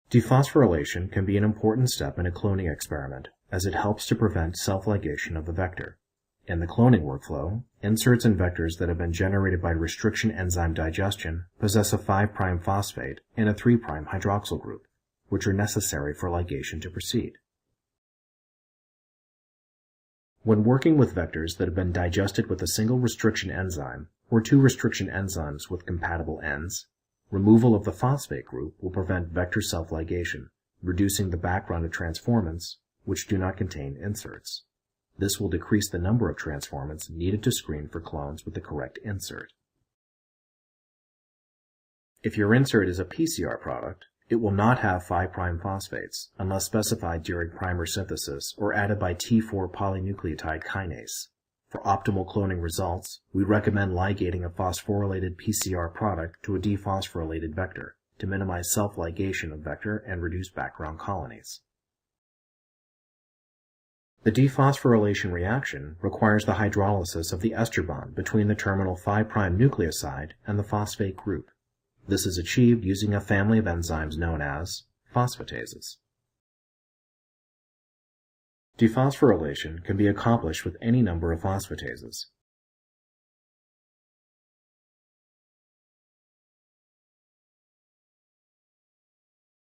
Dephosphorylation can be an important step in a cloning experiment, as it helps to prevent self-ligation of the vector. In the cloning workflow, inserts and vectors that have been generated by restriction enzyme digestion possess a 5' phosphate and a 3' hydroxyl group, which are necessary for ligation to proceed. When working with vectors that have been digested with a single restriction enzyme or two restriction enzymes with compatible ends, removal of the phosphate group will prevent vector self-ligation, reducing the background of transformants which do not contain inserts. This will decrease the number of transformants needed to screen for clones with the correct insert. If your insert is a PCR product, it will not have 5' phosphates unless specified during primer synthesis or added by T4 polynucleotide kinase. For optimal cloning results, we recommend ligating a phosphorylated PCR product to a dephosphorylated vector to minimize self-ligation of vector and reduce background colonies. The dephosphorylation reaction requires the hydrolysis of the ester bond between the terminal 5' nucleoside and the phosphate group. This is achieved using a family of enzymes known as phosphatases. Dephosphorylation can be accomplished with any number of phosphatases.